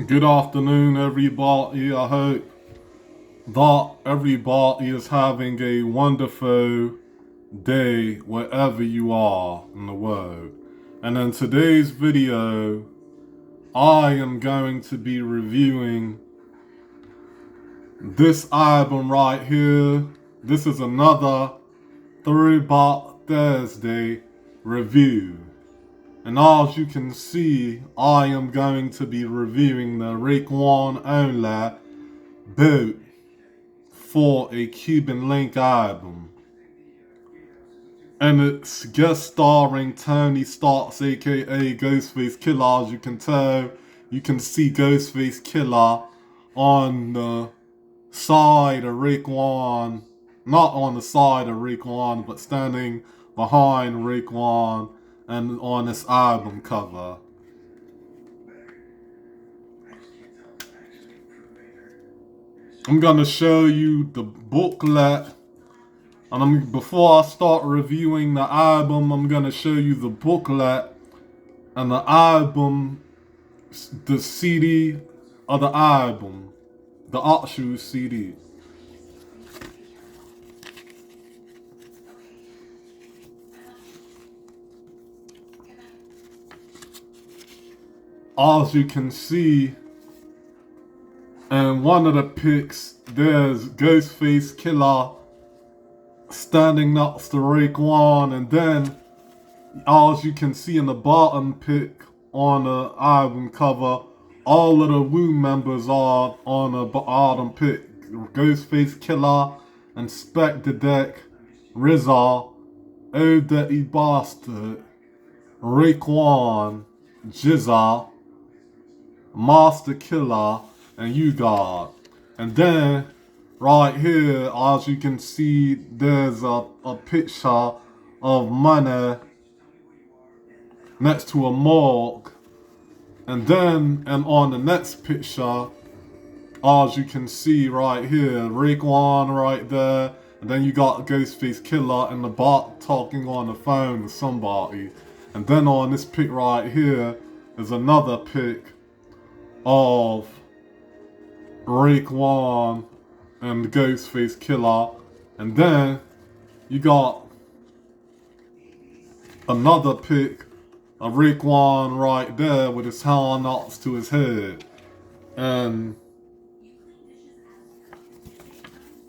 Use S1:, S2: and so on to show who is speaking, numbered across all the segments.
S1: Good afternoon, everybody. I hope that everybody is having a wonderful day wherever you are in the world. And in today's video, I am going to be reviewing this album right here. This is another Throwback Thursday review. And as you can see, I am going to be reviewing the raekwon only boot for a Cuban linx album. And it's guest starring Tony Starks, aka Ghostface Killer. As you can tell, you can see Ghostface Killer on the side of raekwon. Not on the side of raekwon, but standing behind raekwon and on this album cover. I'm gonna show you the booklet, and before I start reviewing the album, I'm gonna show you the booklet and the album, the CD of the album, the actual CD. As you can see, in one of the pics, there's Ghostface Killer standing next to raekwon, and then as you can see in the bottom pic on the album cover, all of the Wu members are on the bottom pic. Ghostface Killer, Inspector Deck, RZA, Oh Dirty Bastard, raekwon, Jizza, Master Killer, and You God. And then right here, as you can see, there's a picture of money next to a morgue. And then, and on the next picture, as you can see right here, raekwon right there. And then you got Ghostface Killer in the back talking on the phone to somebody. And then on this pic right here is another pic of raekwon and Ghostface Killer. And then you got another pic of raekwon right there with his hand next to his head. And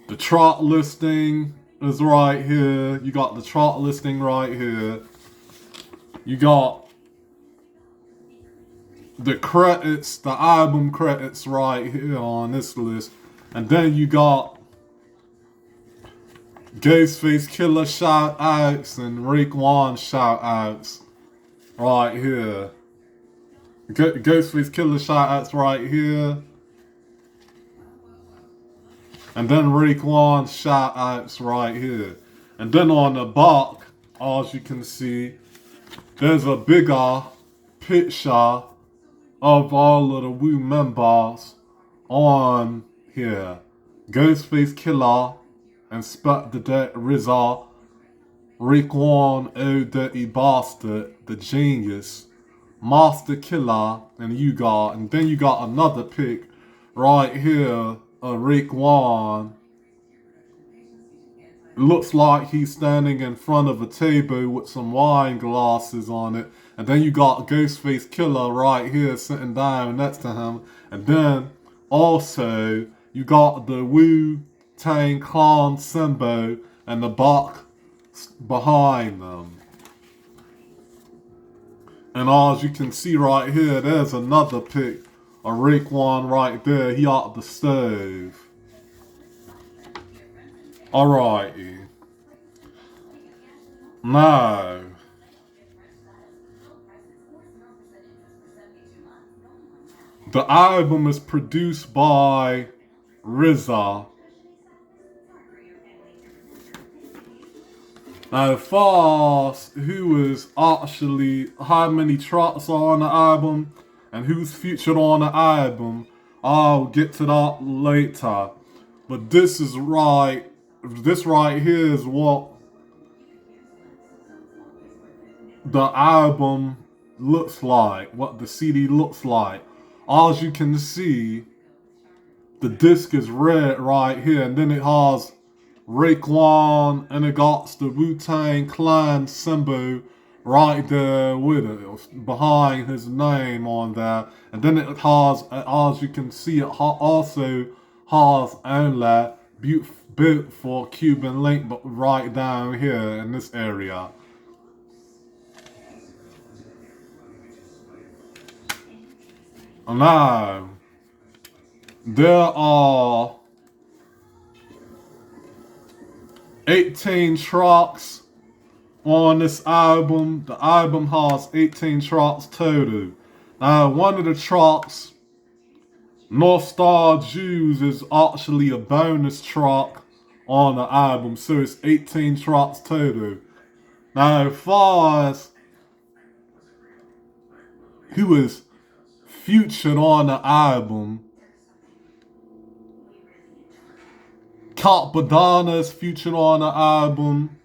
S1: the track listing is right here. You got the track listing right here. You got the credits, the album credits right here on this list. And then you got Ghostface Killer shout outs and raekwon shout outs right here. Ghostface Killer shout outs right here. And then raekwon shout outs right here. And then on the back, as you can see, there's a bigger picture of all of the Wu members on here. Ghostface Killer, Inspector Deck, RZA, raekwon, Oh Dirty Bastard, The Genius, Master Killer, and You Got. And then you got another pic right here of raekwon. It looks like he's standing in front of a table with some wine glasses on it. And then you got Ghostface Killer right here sitting down next to him. And then also you got the Wu-Tang Clan symbol and the box behind them. And as you can see right here, there's another pic of raekwon right there. He at the stove. Alrighty. Now, the album is produced by RZA. Now, as far as who is actually, how many tracks are on the album and who's featured on the album, I'll get to that later. But this right here is what the album looks like, what the CD looks like. as you can see, the disc is red right here, and then it has raekwon, and it got the Wu-Tang Clan symbol right there with it, behind his name on there. And then it has, as you can see, it also has only built for Cuban linx, but right down here in this area. Now, there are 18 tracks on this album. The album has 18 tracks total. Now, one of the tracks, North Star Jews, is actually a bonus track on the album, so it's 18 tracks total. Now, as far as who is featured on the album, Cat Badana is featured on the album.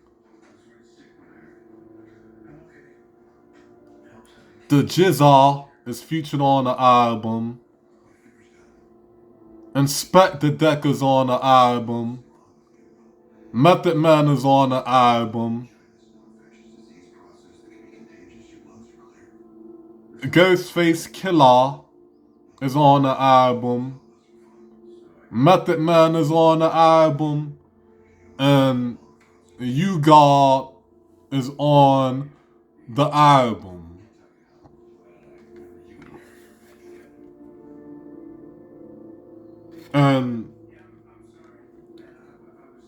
S1: The Jizza is featured on the album. Inspector Decker's on the album. Method Man is on the album. Ghostface Killer is on the album. Method Man is on the album. And You God is on the album. And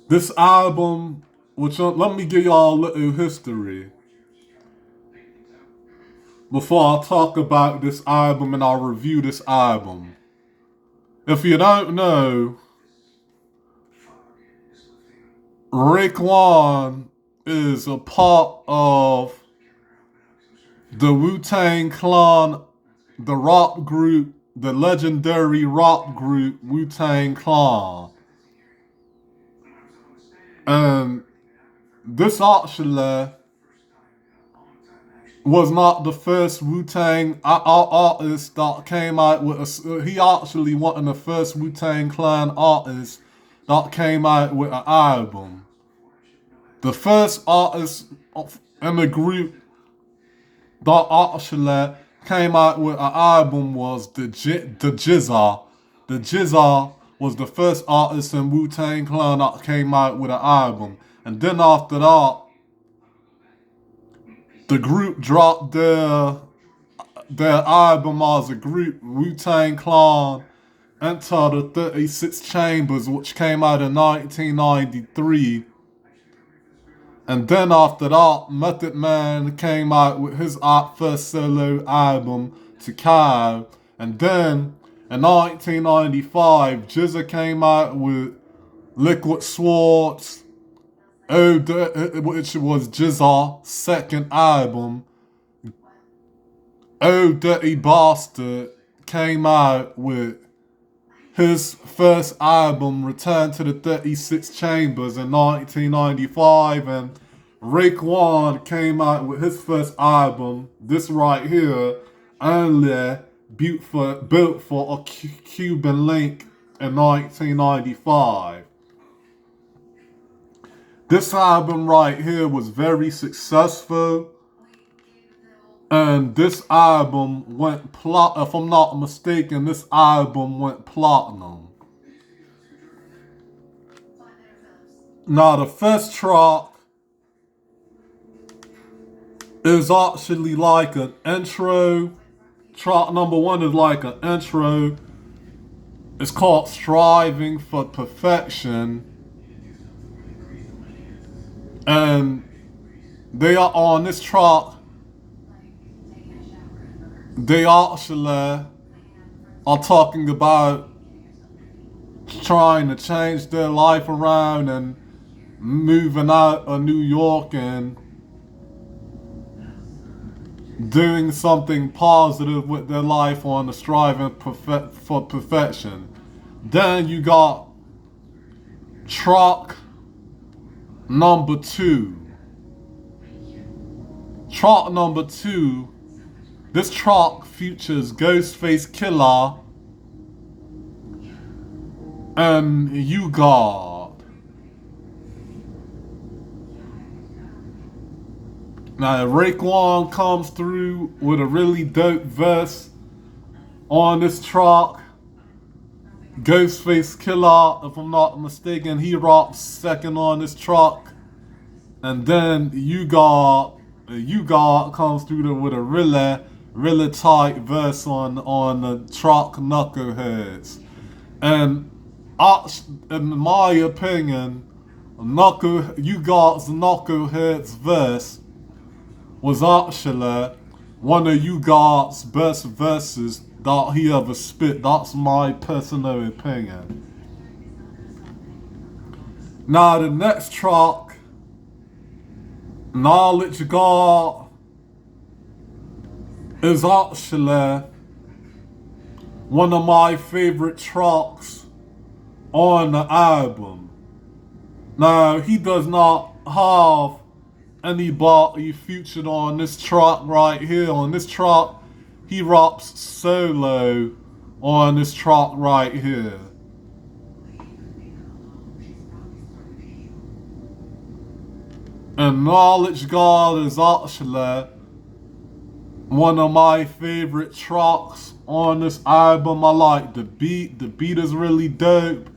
S1: this album, which let me give y'all a little history before I talk about this album and I'll review this album. If you don't know, raekwon is a part of the Wu-Tang Clan, the rock group, the legendary rock group Wu-Tang Clan. And this actually was not the first Wu-Tang artist that came out with he actually wasn't the first Wu-Tang Clan artist that came out with an album. The first artist in the group that actually came out with an album was the Jizza. The Jizza was the first artist in Wu-Tang Clan that came out with an album. And then after that, the group dropped their album as a group, Wu-Tang Clan Enter the 36 Chambers, which came out in 1993. And then after that, Method Man came out with his first solo album, To Cow. And then in 1995, Jizza came out with Liquid Swords, which was Jizza's second album. Oh Dirty Bastard came out with his first album, Return to the 36 Chambers, in 1995, and raekwon came out with his first album, this right here, only built for a Cuban linx in 1995. This album right here was very successful, and this album went if I'm not mistaken, this album went platinum. Now the first track is actually like an intro. Track number 1 is like an intro. It's called Striving for Perfection. And they are on this track. They actually are talking about trying to change their life around and moving out of New York and doing something positive with their life on the striving for perfection. Then you got track number 2. Track number 2 This track features Ghostface Killer and You God. Now, Raekwon comes through with a really dope verse on this track. Ghostface Killer, if I'm not mistaken, he rocks second on this track. And then You God comes through there with a really tight verse on the track Knuckleheads. And in my opinion, You God's Knuckleheads verse was actually one of You God's best verses that he ever spit. That's my personal opinion. Now the next track, Knowledge God, is actually one of my favorite tracks on the album. Now he does not have anybody featured on this track right here. On this track, he raps solo on this track right here. And Knowledge God is actually one of my favorite tracks on this album. I like the beat. The beat is really dope.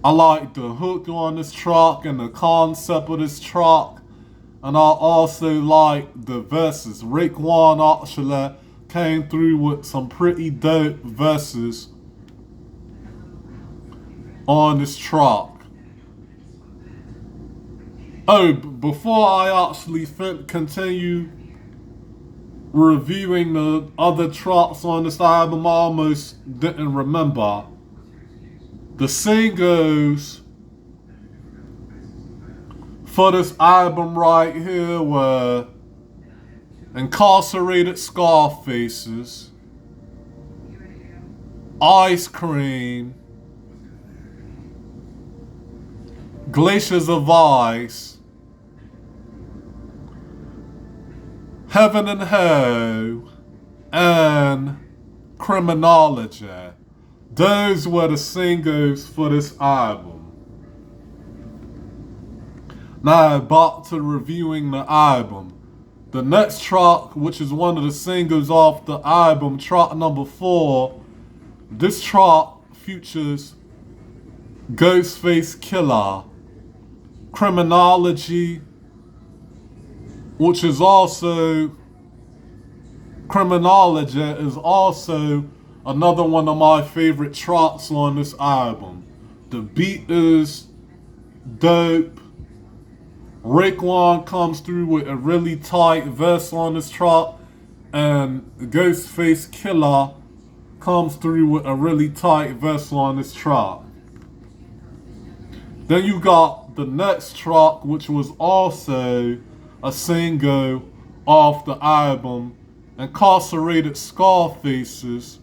S1: I like the hook on this track and the concept of this track. And I also like the verses. Raekwon actually came through with some pretty dope verses on this track. Oh, before I actually continue reviewing the other tracks on this album, I almost didn't remember. The singles for this album right here were Incarcerated Scarfaces, Ice Cream, Glaciers of Ice, Heaven and Hell, and Criminology. Those were the singles for this album. Now back to reviewing the album. The next track, which is one of the singles off the album, track number 4, this track features Ghostface Killer, Criminology, which is also Criminology is also another one of my favorite tracks on this album. The beat is dope. Raekwon comes through with a really tight verse on this track, and Ghostface Killer comes through with a really tight verse on this track. Then you got the next track, which was also a single off the album, Incarcerated Scarfaces.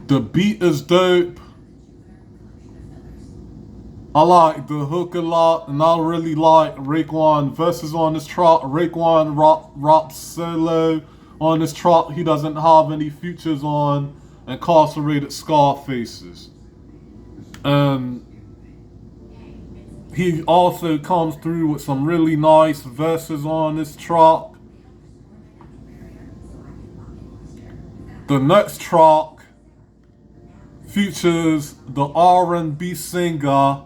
S1: The beat is dope. I like the hook a lot, and I really like Raekwon verses on this track. Raekwon raps solo on this track. He doesn't have any features on Incarcerated Scarfaces. And he also comes through with some really nice verses on this track. The next track features the R&B singer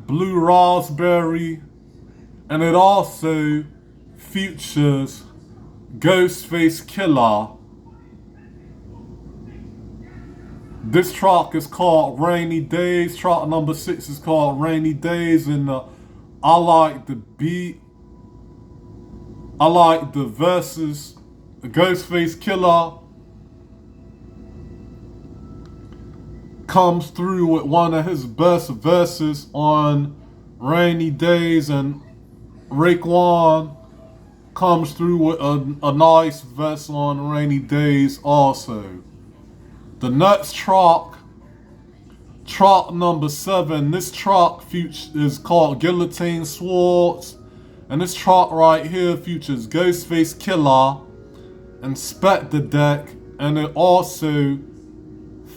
S1: Blue Raspberry, and it also features Ghostface Killer. This track is called Rainy Days. Track number 6 is called Rainy Days, and I like the beat. I like the verses. Ghostface Killer comes through with one of his best verses on Rainy Days, and Raekwon comes through with a nice verse on Rainy Days also. The next track, track number 7, this track is called Guillotine Swords, And this track right here features Ghostface Killer and Spec the Deck, and it also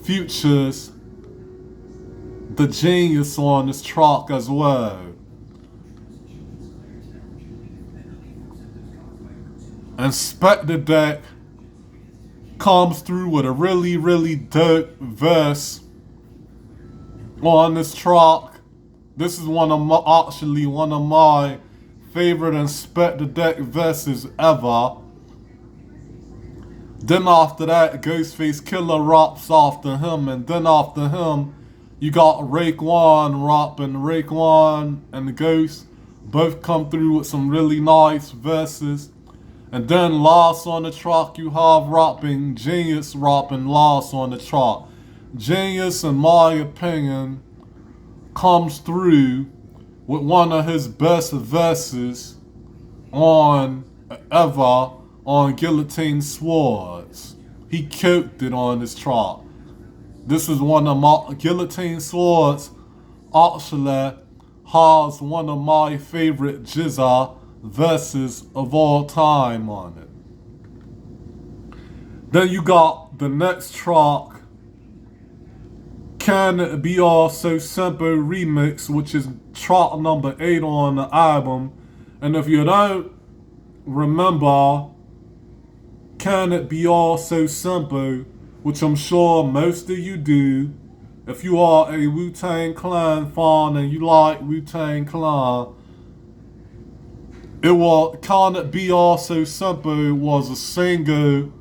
S1: features the Genius on this track as well. And Spec the Deck comes through with a really, really dope verse on this track. This is actually one of my favorite Spec the Deck verses ever. Then after that, Ghostface Killer raps after him, and then after him, you got Raekwon rapping. Raekwon and the Ghost both come through with some really nice verses. And then last on the track, you have rapping Genius rapping last on the track. Genius, in my opinion, comes through with one of his best verses on ever on Guillotine Swords. He cooked it on this track. This is one of my Guillotine Swords actually has one of my favorite Jizza verses of all time on it. Then you got the next track, Can It Be All So Simple remix, which is track number 8 on the album. And if you don't remember Can It Be All So Simple, which I'm sure most of you do, if you are a Wu-Tang Clan fan and you like Wu-Tang Clan, Can It Be All So Simple was a single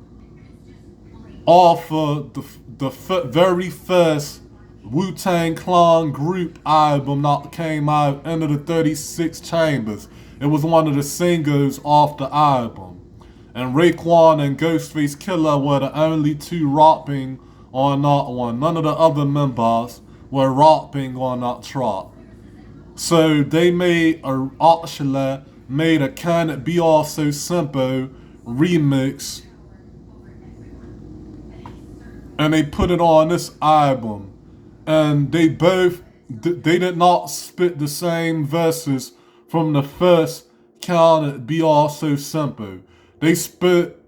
S1: off of the very first Wu-Tang Clan group album that came out, Into the 36 Chambers. It was one of the singles off the album. And Raekwon and Ghostface Killer were the only two rapping on that one. None of the other members were rapping on that track. So they actually made a Can It Be All So Simple remix, and they put it on this album. And they did not spit the same verses from the first Can It Be All So Simple. They spit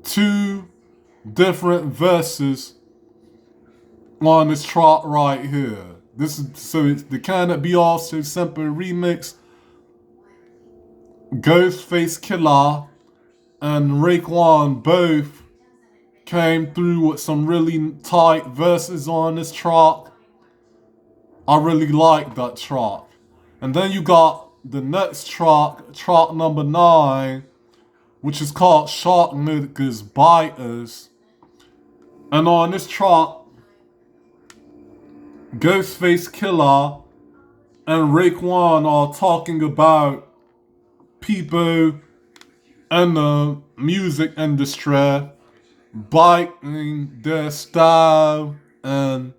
S1: 2 different verses on this track right here. It's the Can It Be All So Simple remix. Ghostface Killer and Raekwon both came through with some really tight verses on this track. I really like that track. And then you got the next track, track number 9, which is called Shark Niggas Biters. And on this track, Ghostface Killer and Raekwon are talking about people in the music industry biting their style and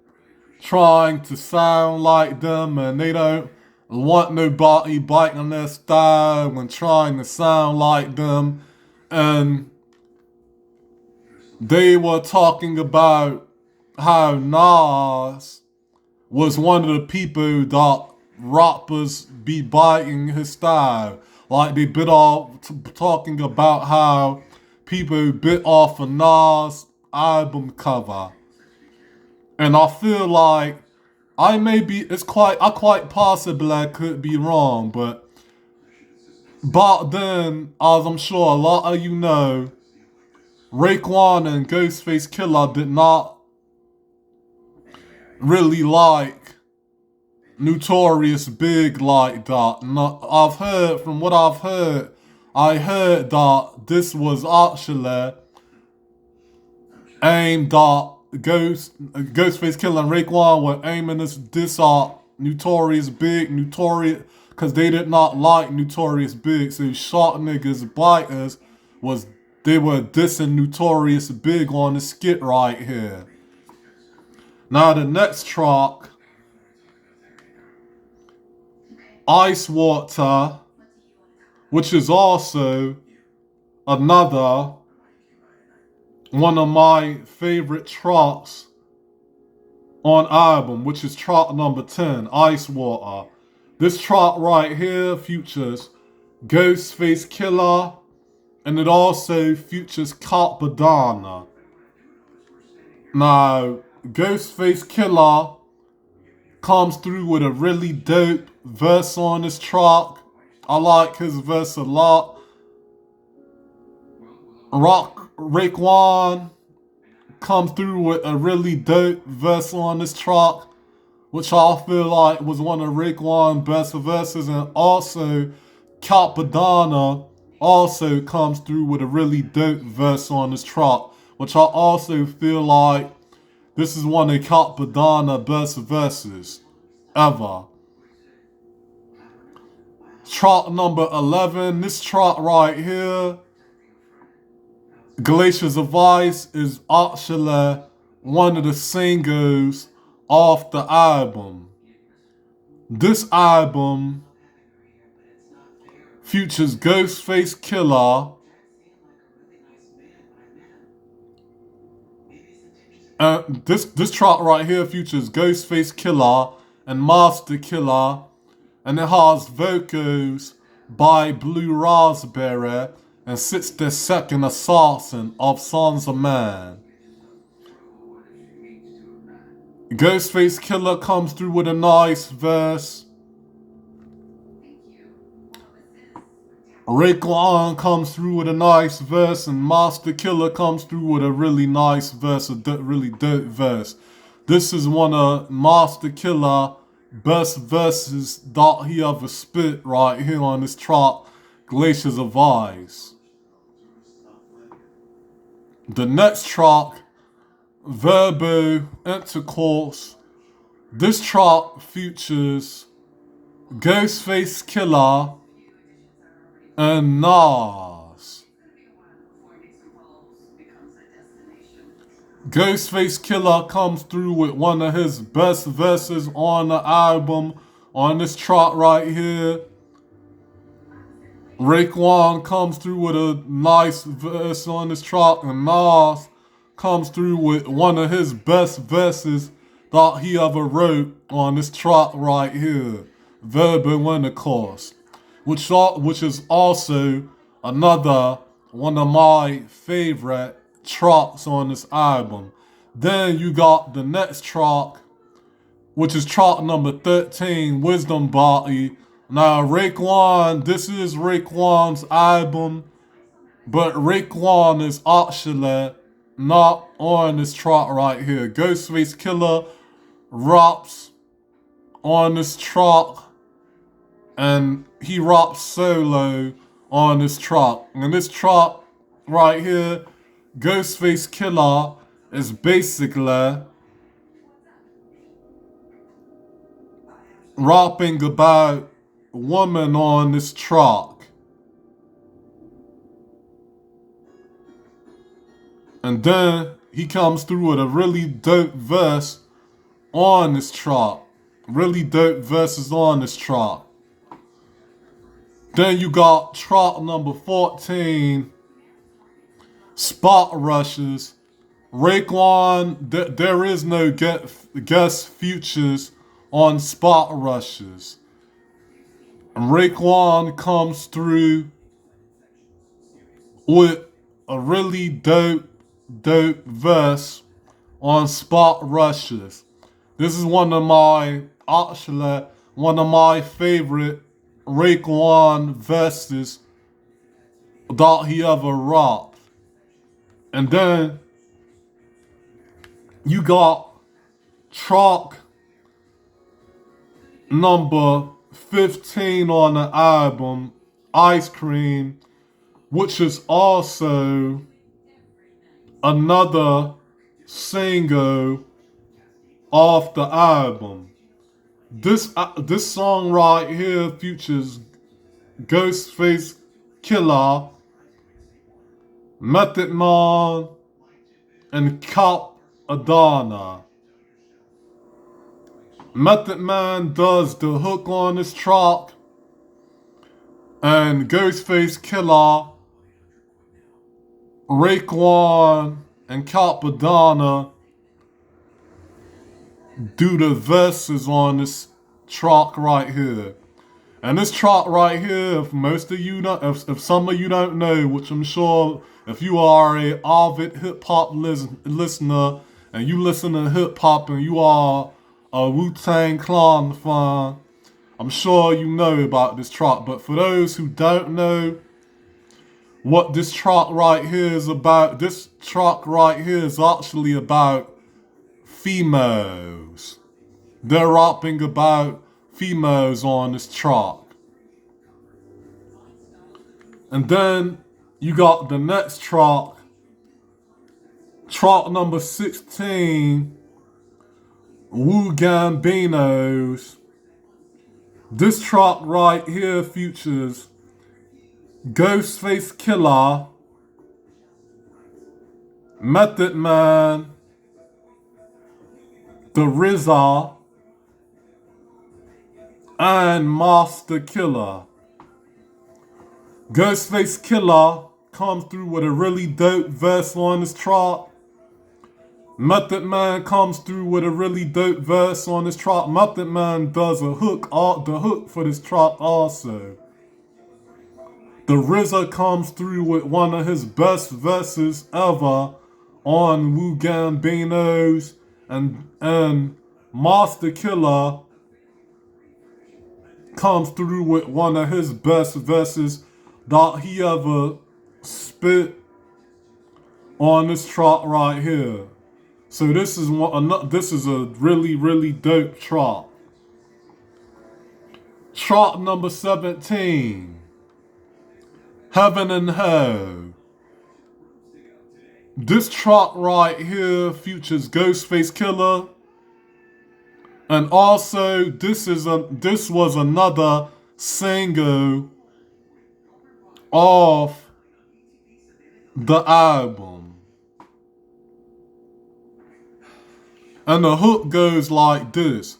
S1: trying to sound like them, and they don't want nobody biting their style and trying to sound like them. And they were talking about how Nas was one of the people that rappers be biting his style. Like they bit off, talking about how people bit off a Nas album cover. And I feel like I quite possibly I could be wrong, but back then, as I'm sure a lot of you know, Raekwon and Ghostface Killer did not really like Notorious Big like that. From what I've heard, I heard that this was actually aimed at Ghostface Killer and Raekwon were aiming this at Notorious Big, because they did not like Notorious Big. So Shark Niggas Biters they were dissing Notorious Big on the skit right here. Now the next track, Ice Water, which is also another one of my favorite tracks on album, which is track number 10, Ice Water. This track right here features Ghostface Killer, and it also features Carpadana. Now, Ghostface Killer comes through with a really dope verse on this track. I like his verse a lot. Raekwon comes through with a really dope verse on this track, which I feel like was one of Raekwon's best verses, and also Capadonna also comes through with a really dope verse on this track, which I also feel like this is one of Capadonna's best verses ever. Track number 11, this track right here, Glaciers of Ice, is actually one of the singles off the album. This album features Ghostface Killer, this track right here features Ghostface Killer and Master Killer, and it has vocals by Blue Raspberry and sits the second assassin of Sons of Man. Ghostface Killer comes through with a nice verse. Raekwon comes through with a nice verse, and Master Killer comes through with a really nice verse, really dope verse. This is one of Master Killer best verses that he ever spit right here on this track, Glaciers of Ice. The next track, Verbo Intercourse. This track features Ghostface Killer and Nas. Ghostface Killer comes through with one of his best verses on the album on this track right here. Raekwon comes through with a nice verse on this track, and Nas comes through with one of his best verses that he ever wrote on this track right here, Verbo Intercourse, which is also another one of my favorite tracks on this album. Then you got the next track, which is track number 13, Wisdom Body. Now, Raekwon, this is Raekwon's album, but Raekwon is actually not on this track right here. Ghostface Killer raps on this track, and he raps solo on this track. And this track right here, Ghostface Killer, is basically rapping about woman on this track. And then he comes through with a really dope verse on this track. Really dope verses on this track. Then you got track number 14, Spot Rushes. Raekwon, there is no guest features on Spot Rushes. And Raekwon comes through with a really dope verse on Spot Rushes. This is one of my favorite Raekwon verses that he ever rapped. And then you got track number 15 on the album, Ice Cream, which is also another single off the album. This song right here features Ghostface Killer, Method Man, and Cap Adana. Method Man does the hook on this track, and Ghostface Killer, Raekwon, and Capadonna do the verses on this track right here. And this track right here, if most of you don't, if some of you don't know, which I'm sure if you are a avid hip hop listener and you listen to hip hop and you are a Wu-Tang Clan fan, I'm sure you know about this track. But for those who don't know what this track right here is about, this track right here is actually about females. They're rapping about females on this track. And then you got the next track, track number 16, Wu Gambinos. This track right here features Ghostface Killer, Method Man, The RZA, and Master Killer. Ghostface Killer comes through with a really dope verse on this track. Method Man comes through with a really dope verse on this track. Method Man does the hook for this track also. The RZA comes through with one of his best verses ever on Wu Gambinos, and Master Killer comes through with one of his best verses that he ever spit on this track right here. So this is a really, really dope track. Track number 17, Heaven and Hell. This track right here features Ghostface Killer, and also this was another single off the album. And the hook goes like this: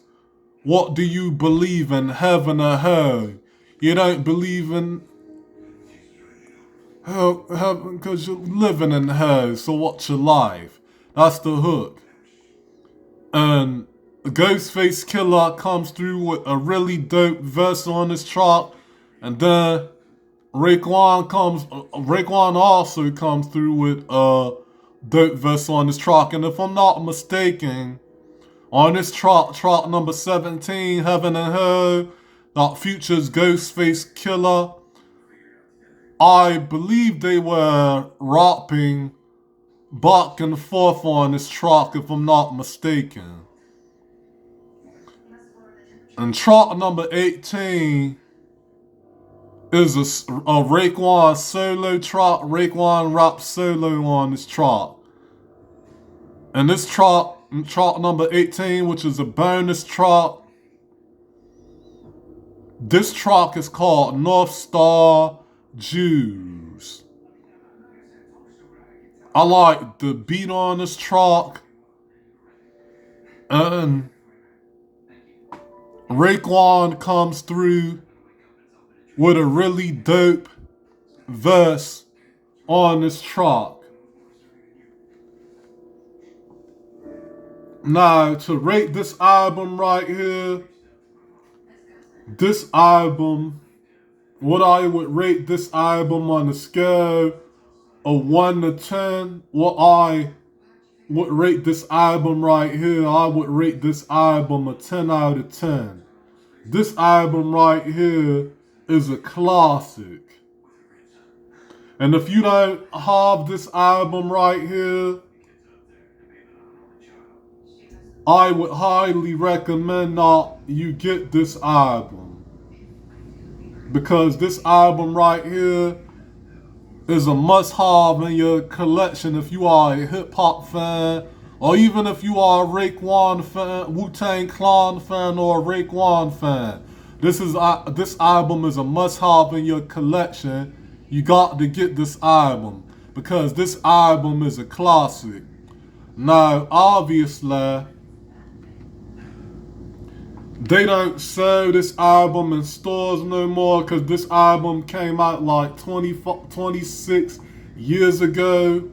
S1: what do you believe in, heaven or hell? You don't believe in hell, heaven, because you're living in hell, so what's your life? That's the hook. And Ghostface Killer comes through with a really dope verse on this track, and then raekwon also comes through with a dope verse on this track. And if I'm not mistaken, on this track number 17, Heaven and Hell, that features Ghostface Killer, I believe they were rapping back and forth on this track, if I'm not mistaken. And track number 18 is a raekwon solo track. raekwon rap solo on this track. And this track number 18, which is a bonus track, this track is called North Star Jews. I like the beat on this track, and raekwon comes through with a really dope verse on this track. Now, to rate this album right here, what I would rate this album on a scale of 1 to 10, what I would rate this album right here, I would rate this album a 10 out of 10. This album right here is a classic. And if you don't have this album right here, I would highly recommend that you get this album, because this album right here is a must-have in your collection if you are a hip-hop fan, or even if you are a raekwon fan, Wu-Tang Clan fan, or a raekwon fan. This album is a must-have in your collection. You got to get this album, because this album is a classic. Now, obviously, they don't sell this album in stores no more, because this album came out like 26 years ago.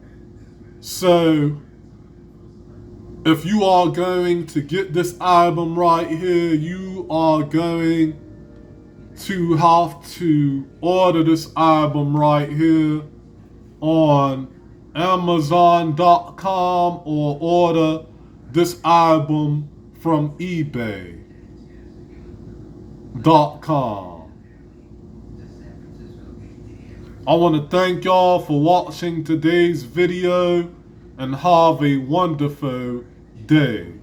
S1: So, if you are going to get this album right here, you are going to have to order this album right here on Amazon.com or order this album from eBay.com. I want to thank y'all for watching today's video and have a wonderful day.